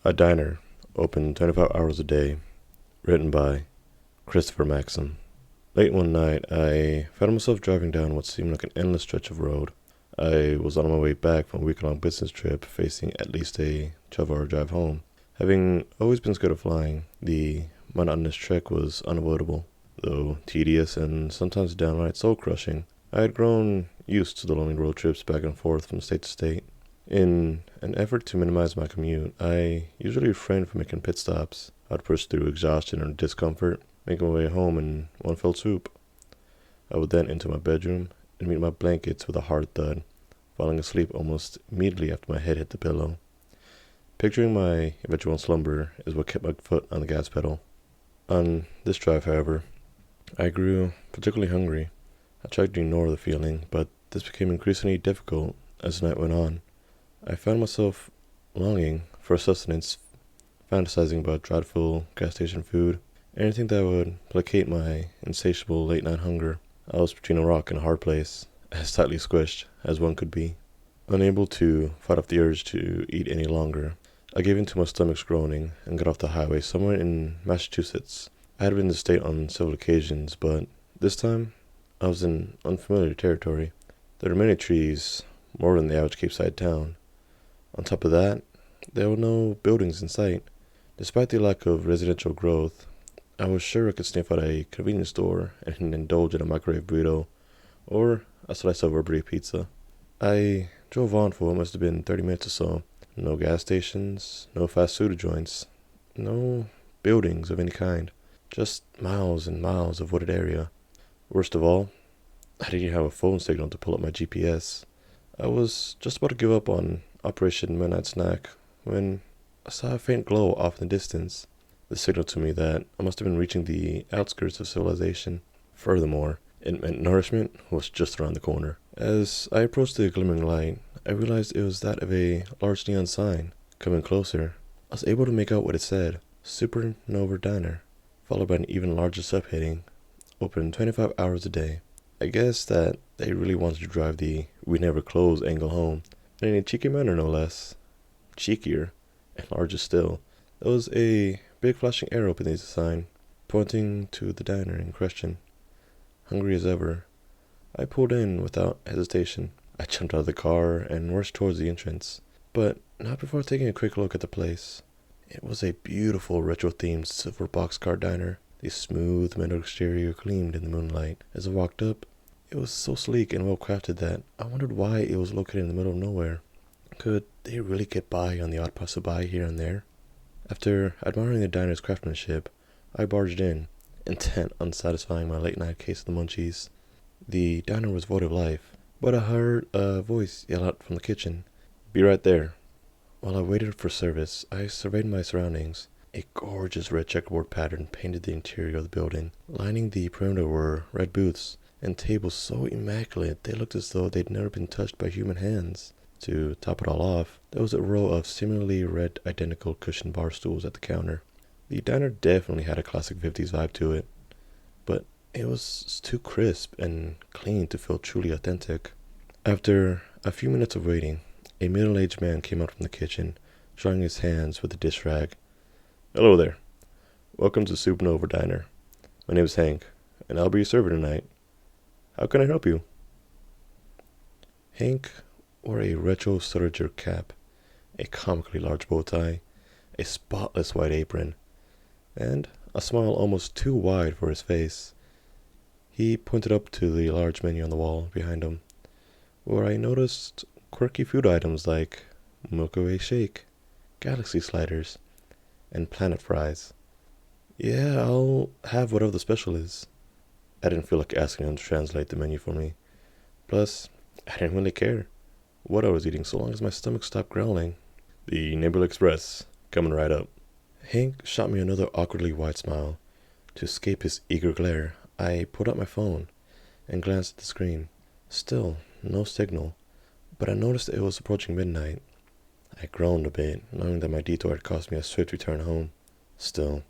A Diner, open 25 hours a day, written by Christopher Maxim. Late one night, I found myself driving down what seemed like an endless stretch of road. I was on my way back from a week-long business trip, facing at least a 12-hour drive home. Having always been scared of flying, the monotonous trek was unavoidable. Though tedious and sometimes downright soul-crushing, I had grown used to the lonely road trips back and forth from state to state. In an effort to minimize my commute, I usually refrained from making pit stops. I'd push through exhaustion or discomfort, making my way home in one fell swoop. I would then enter my bedroom and meet my blankets with a hard thud, falling asleep almost immediately after my head hit the pillow. Picturing my eventual slumber is what kept my foot on the gas pedal. On this drive, however, I grew particularly hungry. I tried to ignore the feeling, but this became increasingly difficult as the night went on. I found myself longing for sustenance, fantasizing about dreadful gas station food, anything that would placate my insatiable late-night hunger. I was between a rock and a hard place, as tightly squished as one could be. Unable to fight off the urge to eat any longer, I gave in to my stomach's groaning and got off the highway somewhere in Massachusetts. I had been in the state on several occasions, but this time I was in unfamiliar territory. There were many trees, more than the average Cape-side town. On top of that, there were no buildings in sight. Despite the lack of residential growth, I was sure I could sniff out a convenience store and indulge in a microwave burrito or a slice of rubbery pizza. I drove on for what must have been 30 minutes or so. No gas stations, no fast food joints, no buildings of any kind. Just miles and miles of wooded area. Worst of all, I didn't have a phone signal to pull up my GPS. I was just about to give up on Operation Midnight Snack when I saw a faint glow off in the distance. This signaled to me that I must have been reaching the outskirts of civilization. Furthermore, it meant nourishment was just around the corner. As I approached the glimmering light, I realized it was that of a large neon sign. Coming closer, I was able to make out what it said: Supernova Diner, followed by an even larger subheading: open 25 hours a day. I guess that they really wanted to drive the "we never close" angle home, in a cheeky manner no less. Cheekier, and larger still, there was a big flashing arrow beneath the sign, pointing to the diner in question. Hungry as ever, I pulled in without hesitation. I jumped out of the car and rushed towards the entrance, but not before taking a quick look at the place. It was a beautiful retro-themed silver boxcar diner. The smooth metal exterior gleamed in the moonlight. As I walked up, it was so sleek and well-crafted that I wondered why it was located in the middle of nowhere. Could they really get by on the odd passerby here and there? After admiring the diner's craftsmanship, I barged in, intent on satisfying my late-night case of the munchies. The diner was void of life, but I heard a voice yell out from the kitchen, "Be right there." While I waited for service, I surveyed my surroundings. A gorgeous red checkerboard pattern painted the interior of the building. Lining the perimeter were red booths and tables so immaculate they looked as though they'd never been touched by human hands. To top it all off, there was a row of similarly red identical cushioned bar stools at the counter. The diner definitely had a classic 50s vibe to it, but it was too crisp and clean to feel truly authentic. After a few minutes of waiting, a middle-aged man came out from the kitchen, drying his hands with a dish rag. "Hello there. Welcome to Supernova Diner. My name is Hank, and I'll be your server tonight. How can I help you?" Hank wore a retro soda-jerk cap, a comically large bow tie, a spotless white apron, and a smile almost too wide for his face. He pointed up to the large menu on the wall behind him, where I noticed quirky food items like Milky Way shake, Galaxy sliders, and Planet fries. "Yeah, I'll have whatever the special is." I didn't feel like asking him to translate the menu for me. Plus, I didn't really care what I was eating so long as my stomach stopped growling. "The Nebula Express, coming right up." Hank shot me another awkwardly wide smile. To escape his eager glare, I pulled out my phone and glanced at the screen. Still, no signal, but I noticed it was approaching midnight. I groaned a bit, knowing that my detour had cost me a swift return home. Still,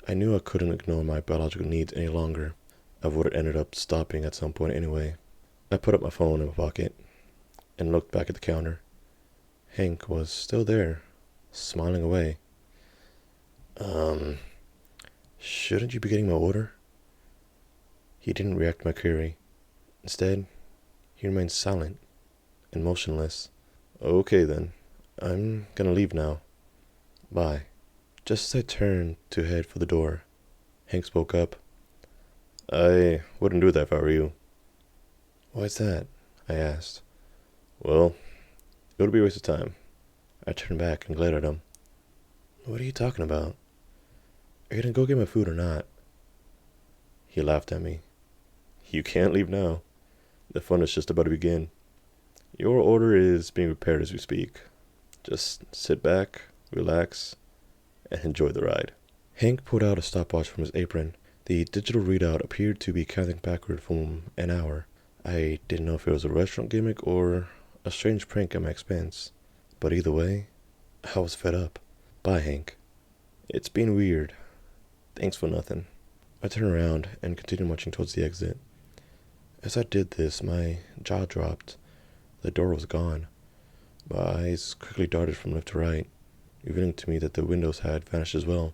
I knew I couldn't ignore my biological needs any longer. I would have ended up stopping at some point anyway. I put up my phone in my pocket and looked back at the counter. Hank was still there, smiling away. Um, shouldn't you be getting my order? He didn't react to my query. Instead, he remained silent and motionless. Okay then, I'm gonna leave now. Bye. Just as I turned to head for the door, Hank spoke up. I wouldn't do that if I were you. Why's that? I asked. Well, it would be a waste of time. I turned back and glared at him. What are you talking about? Are you gonna go get my food or not? He laughed at me. You can't leave now. The fun is just about to begin. Your order is being prepared as we speak. Just sit back, relax, and enjoy the ride. Hank pulled out a stopwatch from his apron. The digital readout appeared to be counting backward from an hour. I didn't know if it was a restaurant gimmick or a strange prank at my expense. But either way, I was fed up. Bye, Hank. It's been weird. Thanks for nothing. I turned around and continued marching towards the exit. As I did this, my jaw dropped. The door was gone. My eyes quickly darted from left to right, revealing to me that the windows had vanished as well.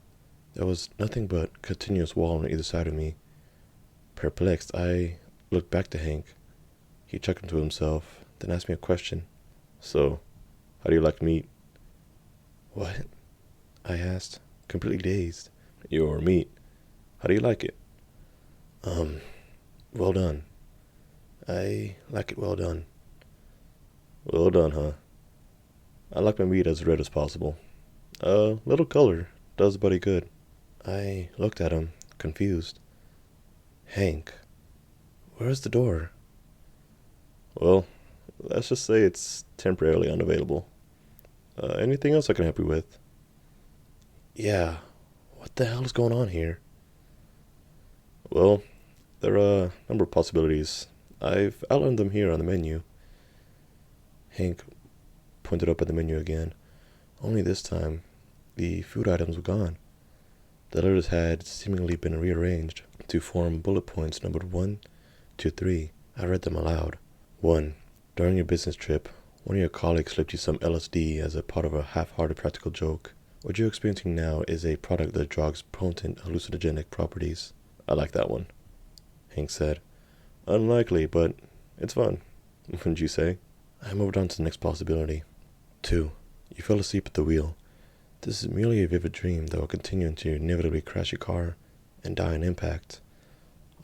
There was nothing but continuous wall on either side of me. Perplexed, I looked back to Hank. He chuckled to himself, then asked me a question. So, how do you like meat? What? I asked, completely dazed. Your meat. How do you like it? Well done. I like it well done. Well done, huh? I like my meat as red as possible. A little color does a buddy good. I looked at him, confused. Hank, where's the door? Well, let's just say it's temporarily unavailable. Anything else I can help you with? Yeah, what the hell is going on here? Well, there are a number of possibilities. I've outlined them here on the menu. Hank pointed up at the menu again. Only this time, the food items were gone. The letters had seemingly been rearranged to form bullet points numbered 1 to 3. I read them aloud. 1. During your business trip, one of your colleagues slipped you some LSD as a part of a half-hearted practical joke. What you're experiencing now is a product of the drug's potent hallucinogenic properties. I like that one, Hank said. Unlikely, but it's fun, wouldn't you say? I moved on to the next possibility. 2. You fell asleep at the wheel. This is merely a vivid dream that will continue until you inevitably crash your car and die on impact.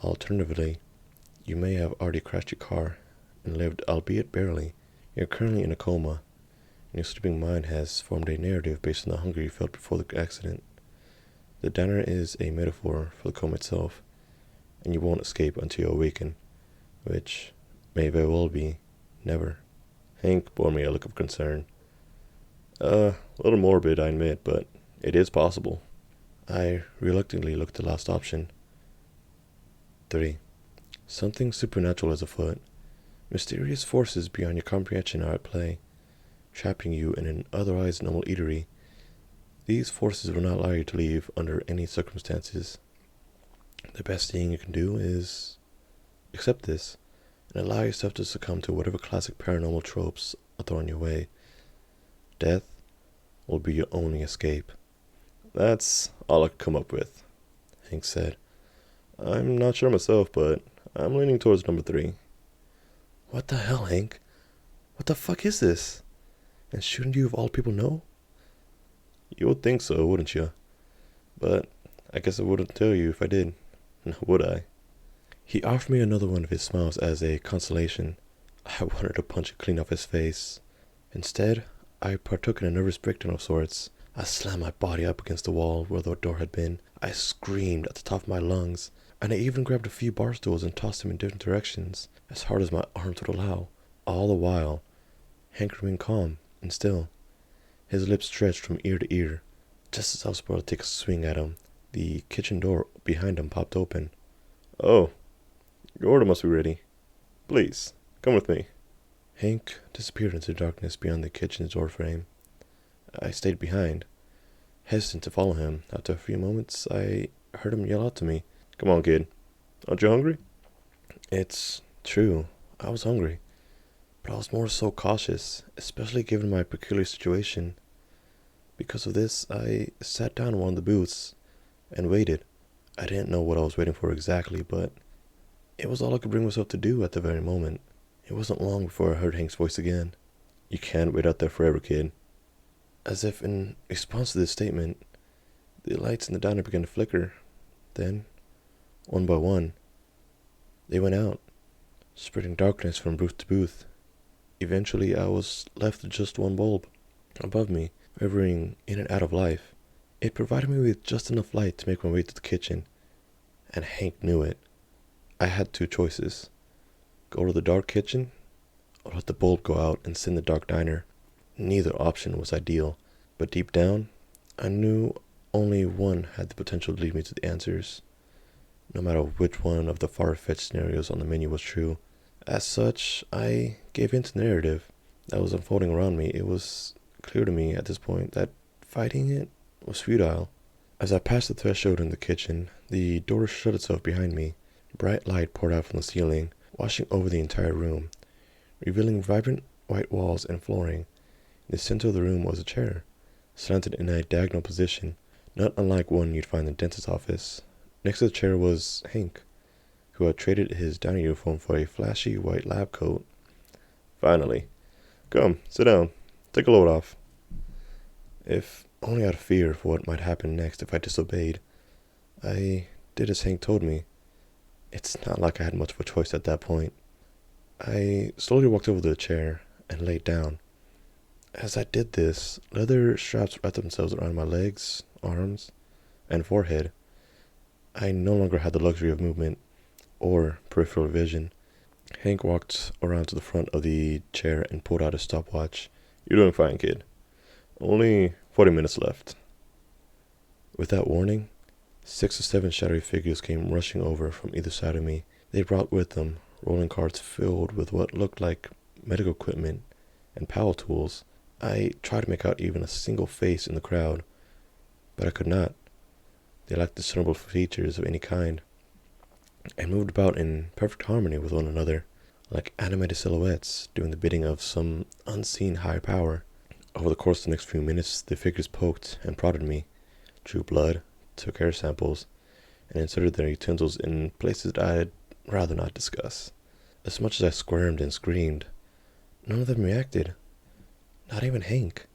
Alternatively, you may have already crashed your car and lived, albeit barely. You're currently in a coma, and your sleeping mind has formed a narrative based on the hunger you felt before the accident. The diner is a metaphor for the coma itself, and you won't escape until you awaken, which may very well be never. Hank bore me a look of concern. A little morbid, I admit, but it is possible. I reluctantly looked at the last option. 3. Something supernatural is afoot. Mysterious forces beyond your comprehension are at play, trapping you in an otherwise normal eatery. These forces will not allow you to leave under any circumstances. The best thing you can do is accept this and allow yourself to succumb to whatever classic paranormal tropes are thrown your way. Death will be your only escape. That's all I could come up with, Hank said. I'm not sure myself, but I'm leaning towards number 3. What the hell, Hank? What the fuck is this? And shouldn't you of all people know? You would think so, wouldn't you? But I guess I wouldn't tell you if I did. Would I? He offered me another one of his smiles as a consolation. I wanted to punch it clean off his face. Instead, I partook in a nervous breakdown of sorts. I slammed my body up against the wall where the door had been. I screamed at the top of my lungs, and I even grabbed a few bar stools and tossed them in different directions, as hard as my arms would allow. All the while, Hank remained calm and still, his lips stretched from ear to ear. Just as I was about to take a swing at him, the kitchen door behind him popped open. Oh, your order must be ready. Please, come with me. Hank disappeared into the darkness beyond the kitchen's doorframe. I stayed behind, hesitant to follow him. After a few moments, I heard him yell out to me, Come on, kid. Aren't you hungry? It's true. I was hungry, but I was more so cautious, especially given my peculiar situation. Because of this, I sat down in one of the booths and waited. I didn't know what I was waiting for exactly, but it was all I could bring myself to do at the very moment. It wasn't long before I heard Hank's voice again. "You can't wait out there forever, kid." As if in response to this statement, the lights in the diner began to flicker. Then, one by one, they went out, spreading darkness from booth to booth. Eventually, I was left with just one bulb above me, quivering in and out of life. It provided me with just enough light to make my way to the kitchen, and Hank knew it. I had two choices: go to the dark kitchen, or let the bulb go out and sit in the dark diner. Neither option was ideal, but deep down, I knew only one had the potential to lead me to the answers, no matter which one of the far-fetched scenarios on the menu was true. As such, I gave in to the narrative that was unfolding around me. It was clear to me at this point that fighting it was futile. As I passed the threshold in the kitchen, the door shut itself behind me. Bright light poured out from the ceiling, washing over the entire room, revealing vibrant white walls and flooring. In the center of the room was a chair, slanted in a diagonal position, not unlike one you'd find in the dentist's office. Next to the chair was Hank, who had traded his dining uniform for a flashy white lab coat. "Finally. Come, sit down. Take a load off." If only out of fear for what might happen next if I disobeyed, I did as Hank told me. It's not like I had much of a choice at that point. I slowly walked over to the chair and laid down. As I did this, leather straps wrapped themselves around my legs, arms, and forehead. I no longer had the luxury of movement or peripheral vision. Hank walked around to the front of the chair and pulled out his stopwatch. "You're doing fine, kid. Only 40 minutes left." Without warning, 6 or 7 shadowy figures came rushing over from either side of me. They brought with them rolling carts filled with what looked like medical equipment and power tools. I tried to make out even a single face in the crowd, but I could not. They lacked discernible features of any kind, and moved about in perfect harmony with one another, like animated silhouettes doing the bidding of some unseen higher power. Over the course of the next few minutes, the figures poked and prodded me, drew blood, took hair samples, and inserted their utensils in places that I'd rather not discuss. As much as I squirmed and screamed, none of them reacted. Not even Hank.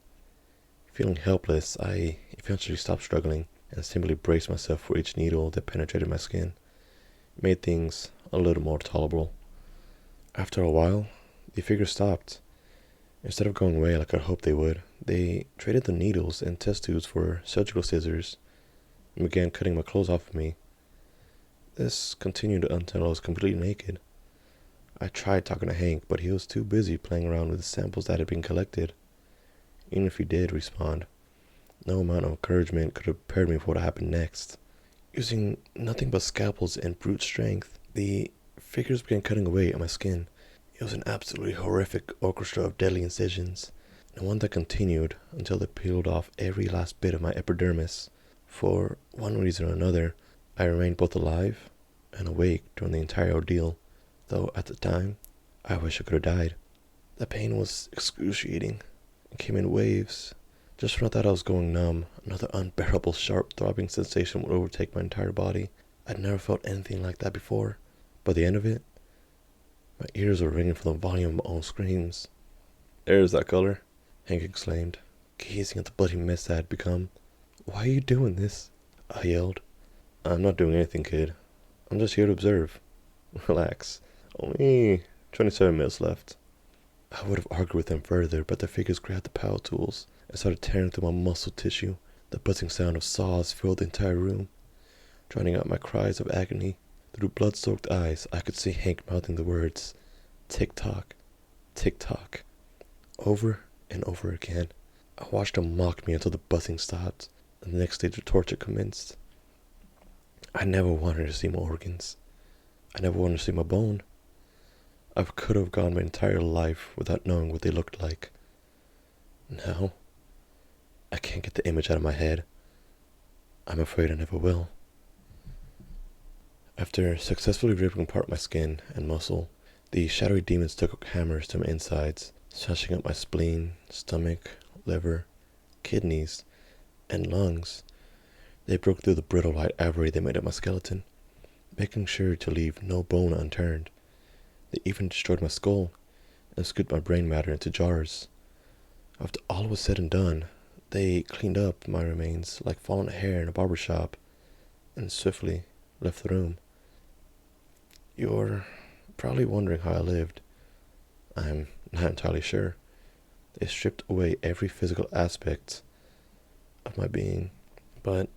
Feeling helpless, I eventually stopped struggling and simply braced myself for each needle that penetrated my skin. It made things a little more tolerable. After a while, the figures stopped. Instead of going away like I'd hoped they would, they traded the needles and test tubes for surgical scissors and began cutting my clothes off of me. This continued until I was completely naked. I tried talking to Hank, but he was too busy playing around with the samples that had been collected. Even if he did respond, no amount of encouragement could have prepared me for what happened next. Using nothing but scalpels and brute strength, the figures began cutting away at my skin. It was an absolutely horrific orchestra of deadly incisions, and one that continued until they peeled off every last bit of my epidermis. For one reason or another, I remained both alive and awake during the entire ordeal, though at the time, I wish I could have died. The pain was excruciating. It came in waves. Just when I thought I was going numb, another unbearable, sharp, throbbing sensation would overtake my entire body. I'd never felt anything like that before. By the end of it, my ears were ringing from the volume of my own screams. "There's that color," Hank exclaimed, gazing at the bloody mess that had become. "Why are you doing this?" I yelled. "I'm not doing anything, kid. I'm just here to observe. Relax. Only 27 minutes left." I would have argued with them further, but the figures grabbed the power tools and started tearing through my muscle tissue. The buzzing sound of saws filled the entire room, drowning out my cries of agony. Through blood-soaked eyes, I could see Hank mouthing the words, "Tick-tock, tick-tock," over and over again. I watched him mock me until the buzzing stopped, and the next stage of torture commenced. I never wanted to see my organs. I never wanted to see my bone. I could have gone my entire life without knowing what they looked like. Now, I can't get the image out of my head. I'm afraid I never will. After successfully ripping apart my skin and muscle, the shadowy demons took hammers to my insides, slashing up my spleen, stomach, liver, kidneys, and lungs. They broke through the brittle white ivory they made of my skeleton, making sure to leave no bone unturned. They even destroyed my skull and scooped my brain matter into jars. After all was said and done, they cleaned up my remains like fallen hair in a barber shop and swiftly left the room. You're probably wondering how I lived. I'm not entirely sure. They stripped away every physical aspect of my being, but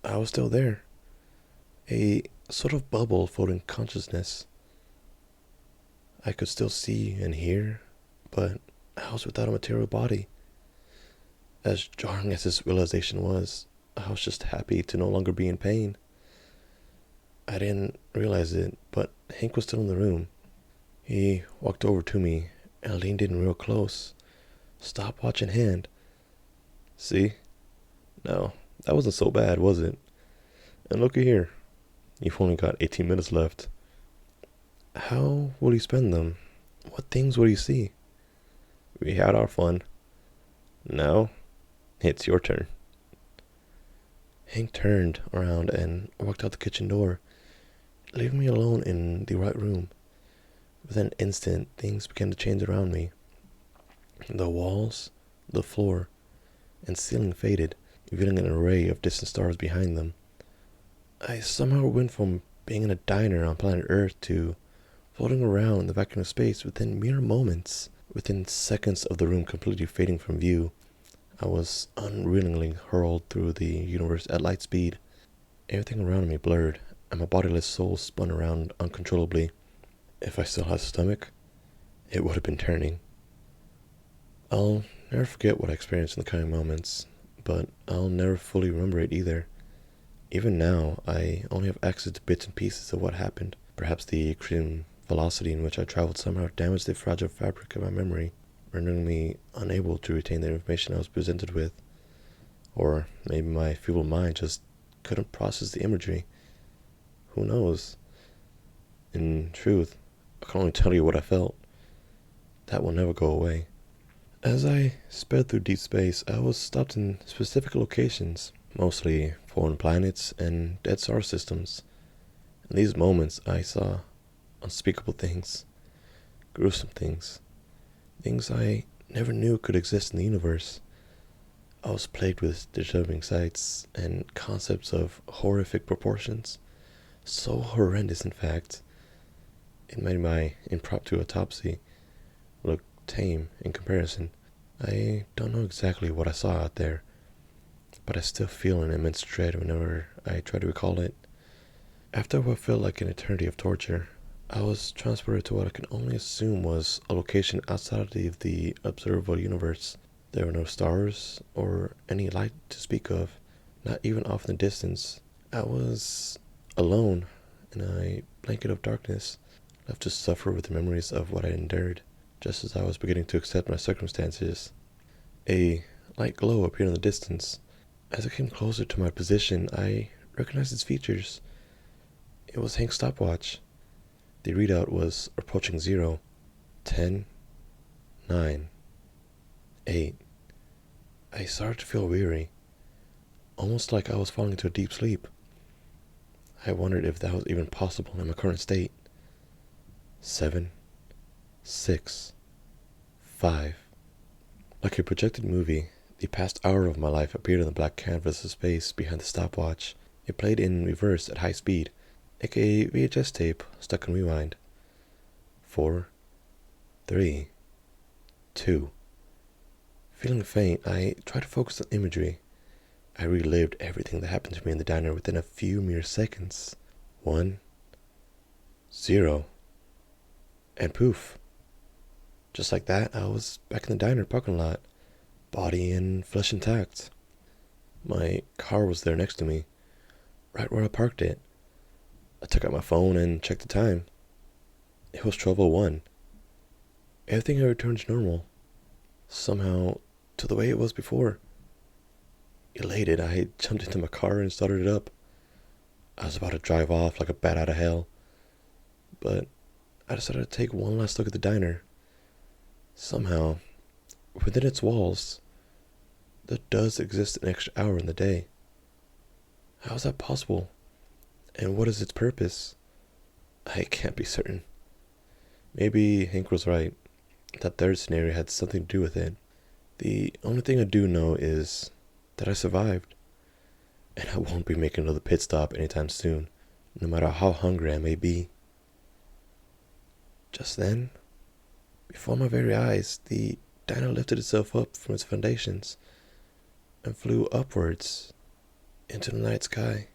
I was still there. A sort of bubble floating consciousness. I could still see and hear, but I was without a material body. As jarring as this realization was, I was just happy to no longer be in pain. I didn't realize it, but Hank was still in the room. He walked over to me and leaned in real close, stopwatch in hand. See? No, that wasn't so bad, was it? And looky here, you've only got 18 minutes left. How will you spend them? What things will you see? We had our fun. Now, it's your turn. Hank turned around and walked out the kitchen door, leaving me alone in the right room. Within an instant, things began to change around me. The walls, the floor, and ceiling faded, revealing an array of distant stars behind them. I somehow went from being in a diner on planet Earth to floating around in the vacuum of space within mere moments. Within seconds of the room completely fading from view, I was unrelentingly hurled through the universe at light speed. Everything around me blurred, and my bodiless soul spun around uncontrollably. If I still had a stomach, it would have been turning. I'll never forget what I experienced in the coming moments, but I'll never fully remember it either. Even now, I only have access to bits and pieces of what happened. Perhaps the extreme velocity in which I traveled somehow damaged the fragile fabric of my memory, rendering me unable to retain the information I was presented with. Or maybe my feeble mind just couldn't process the imagery. Who knows? In truth, I can only tell you what I felt. That will never go away. As I sped through deep space, I was stopped in specific locations, mostly foreign planets and dead star systems. In these moments, I saw unspeakable things, gruesome things, things I never knew could exist in the universe. I was plagued with disturbing sights and concepts of horrific proportions, so horrendous in fact, it made my impromptu autopsy look tame in comparison. I don't know exactly what I saw out there, but I still feel an immense dread whenever I try to recall it. After what felt like an eternity of torture, I was transported to what I can only assume was a location outside of the observable universe. There were no stars or any light to speak of, not even off in the distance. I was alone in a blanket of darkness, left to suffer with the memories of what I endured. Just as I was beginning to accept my circumstances, a light glow appeared in the distance. As I came closer to my position, I recognized its features. It was Hank's stopwatch. The readout was approaching 0. 10, 9, 8. I started to feel weary, almost like I was falling into a deep sleep. I wondered if that was even possible in my current state. 7, 6, 5. Like a projected movie, the past hour of my life appeared on the black canvas of space behind the stopwatch. It played in reverse at high speed, like a VHS tape stuck in rewind. 4, 3, 2. Feeling faint, I tried to focus on imagery. I relived everything that happened to me in the diner within a few mere seconds. 1, 0, and poof. Just like that, I was back in the diner parking lot, body and flesh intact. My car was there next to me, right where I parked it. I took out my phone and checked the time. It was 12:01. Everything had returned to normal, somehow to the way it was before. Elated, I jumped into my car and started it up. I was about to drive off like a bat out of hell, but I decided to take one last look at the diner. Somehow, within its walls, there does exist an extra hour in the day. How is that possible? And what is its purpose? I can't be certain. Maybe Hank was right. That third scenario had something to do with it. The only thing I do know is that I survived. And I won't be making another pit stop anytime soon, no matter how hungry I may be. Just then, before my very eyes, the dino lifted itself up from its foundations and flew upwards into the night sky.